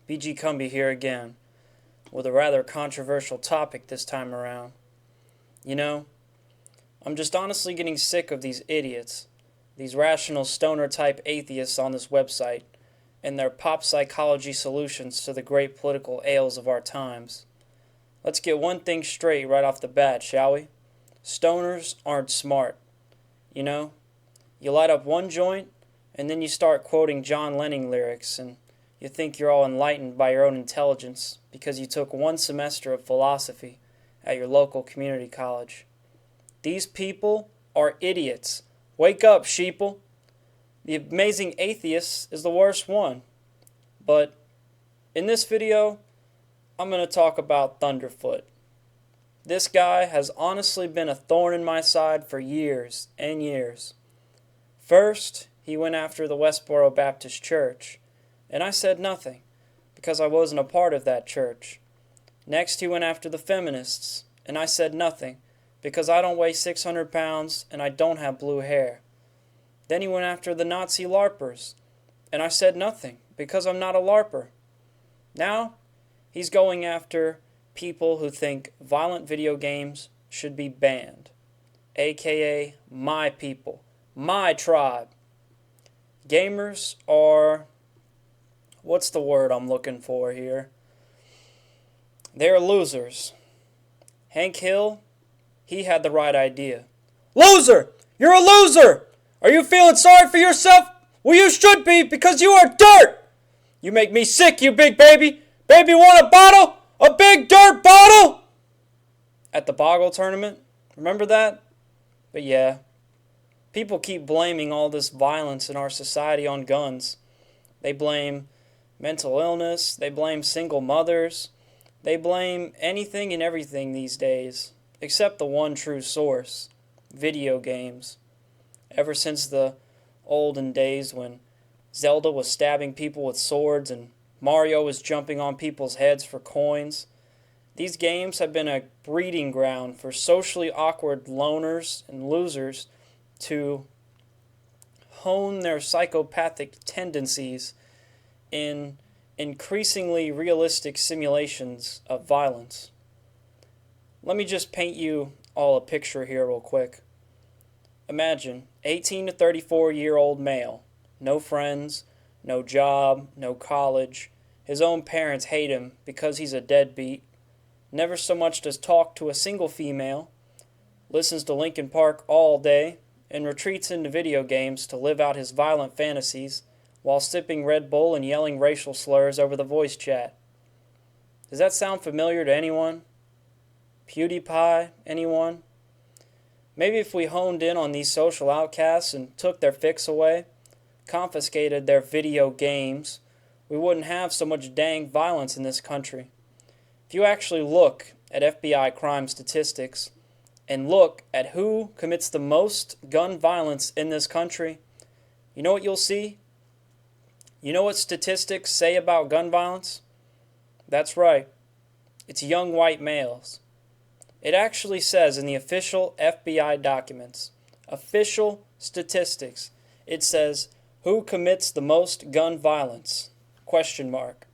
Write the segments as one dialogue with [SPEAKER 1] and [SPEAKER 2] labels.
[SPEAKER 1] BGkumbi here again, with a rather controversial topic this time around. You know, I'm just honestly getting sick of these idiots, these rational stoner-type atheists on this website, and their pop psychology solutions to the great political ails of our times. Let's get one thing straight right off the bat, shall we? Stoners aren't smart. You know, you light up one joint, and then you start quoting John Lennon lyrics, and you think you're all enlightened by your own intelligence because you took one semester of philosophy at your local community college. These people are idiots. Wake up, sheeple. The Amazing Athiest is the worst one. But in this video, I'm going to talk about Thunderfoot. This guy has honestly been a thorn in my side for years and years. First, he went after the Westboro Baptist Church, and I said nothing, because I wasn't a part of that church. Next, he went after the feminists, and I said nothing, because I don't weigh 600 pounds and I don't have blue hair. Then he went after the Nazi LARPers, and I said nothing, because I'm not a LARPer. Now, he's going after people who think violent video games should be banned, aka my people, my tribe. Gamers are, what's the word I'm looking for here? They're losers. Hank Hill, he had the right idea. Loser! You're a loser! Are you feeling sorry for yourself? Well, you should be, because you are dirt! You make me sick, you big baby! Baby, want a bottle? A big dirt bottle? At the Boggle tournament? Remember that? But yeah. People keep blaming all this violence in our society on guns. They blame mental illness. They blame single mothers. They blame anything and everything these days, except the one true source, video games. Ever since the olden days when Zelda was stabbing people with swords and Mario was jumping on people's heads for coins, these games have been a breeding ground for socially awkward loners and losers to hone their psychopathic tendencies in increasingly realistic simulations of violence. Let me just paint you all a picture here real quick. Imagine 18 to 34-year-old male, no friends, no job, no college. His own parents hate him because he's a deadbeat, never so much as talk to a single female, listens to Linkin Park all day, and retreats into video games to live out his violent fantasies while sipping Red Bull and yelling racial slurs over the voice chat. Does that sound familiar to anyone? PewDiePie, anyone? Maybe if we honed in on these social outcasts and took their fix away, confiscated their video games, we wouldn't have so much dang violence in this country. If you actually look at FBI crime statistics and look at who commits the most gun violence in this country, you know what you'll see? You know what statistics say about gun violence? That's right. It's young white males. It actually says in the official FBI documents, official statistics, it says, who commits the most gun violence? Question mark.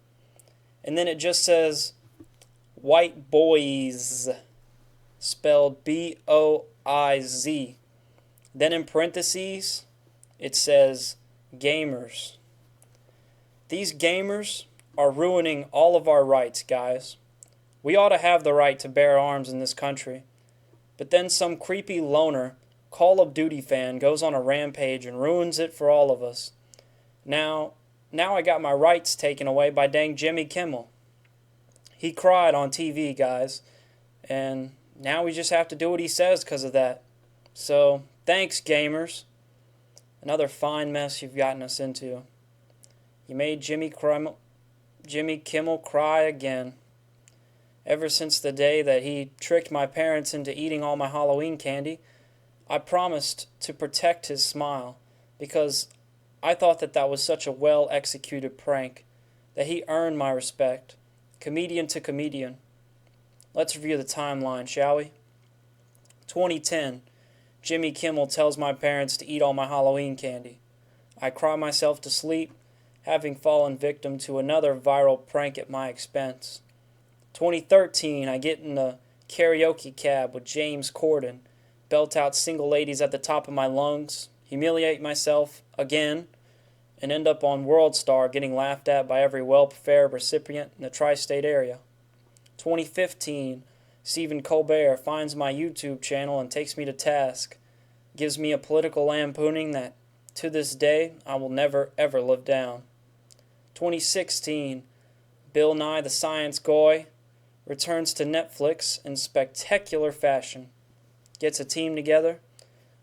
[SPEAKER 1] And then it just says, white boys, spelled B-O-I-Z. Then in parentheses, it says, gamers. These gamers are ruining all of our rights, guys. We ought to have the right to bear arms in this country. But then some creepy loner, Call of Duty fan goes on a rampage and ruins it for all of us. Now I got my rights taken away by dang Jimmy Kimmel. He cried on TV, guys, and now we just have to do what he says because of that. So, thanks, gamers. Another fine mess you've gotten us into. You made Jimmy Kimmel cry again. Ever since the day that he tricked my parents into eating all my Halloween candy, I promised to protect his smile because I thought that was such a well-executed prank that he earned my respect, comedian to comedian. Let's review the timeline, shall we? 2010, Jimmy Kimmel tells my parents to eat all my Halloween candy. I cry myself to sleep, having fallen victim to another viral prank at my expense. 2013, I get in a karaoke cab with James Corden, belt out single ladies at the top of my lungs, humiliate myself again, and end up on World Star getting laughed at by every welfare recipient in the tri-state area. 2015, Stephen Colbert finds my YouTube channel and takes me to task, gives me a political lampooning that, to this day, I will never ever live down. 2016, Bill Nye the Science Guy returns to Netflix in spectacular fashion, gets a team together,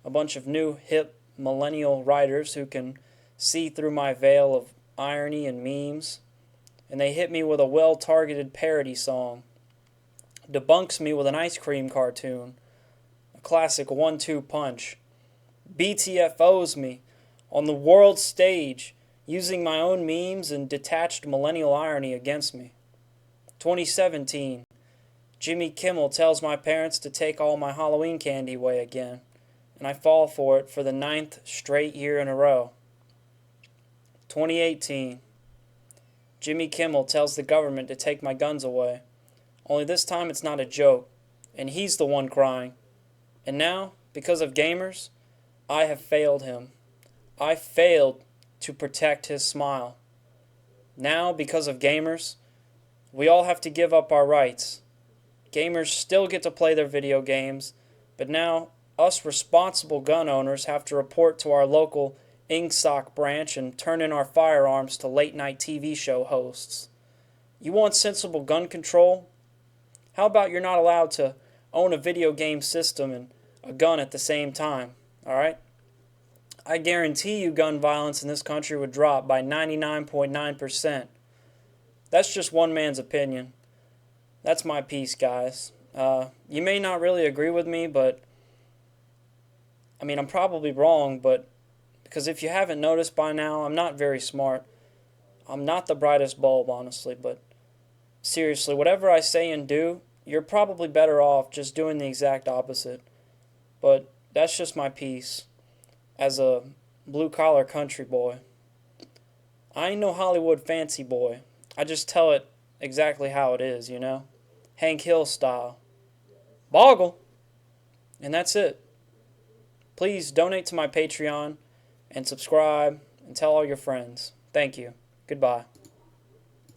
[SPEAKER 1] a bunch of new hip millennial writers who can see through my veil of irony and memes, and they hit me with a well-targeted parody song, debunks me with an ice cream cartoon, a classic 1-2 punch, BTFOs me on the world stage using my own memes and detached millennial irony against me. 2017, Jimmy Kimmel tells my parents to take all my Halloween candy away again, and I fall for it for the 9th straight year in a row. 2018, Jimmy Kimmel tells the government to take my guns away, only this time it's not a joke, and he's the one crying. And now, because of gamers, I have failed him. I failed to protect his smile. Now, because of gamers, we all have to give up our rights. Gamers still get to play their video games, but now us responsible gun owners have to report to our local INGSOC branch and turn in our firearms to late-night TV show hosts. You want sensible gun control? How about you're not allowed to own a video game system and a gun at the same time, alright? I guarantee you gun violence in this country would drop by 99.9%. That's just one man's opinion. That's my piece, guys. You may not really agree with me, but I'm probably wrong, but because if you haven't noticed by now, I'm not very smart. I'm not the brightest bulb, honestly, but seriously, whatever I say and do, you're probably better off just doing the exact opposite. But that's just my piece as a blue-collar country boy. I ain't no Hollywood fancy boy. I just tell it exactly how it is, you know? Hank Hill style. Boggle! And that's it. Please donate to my Patreon and subscribe and tell all your friends. Thank you. Goodbye.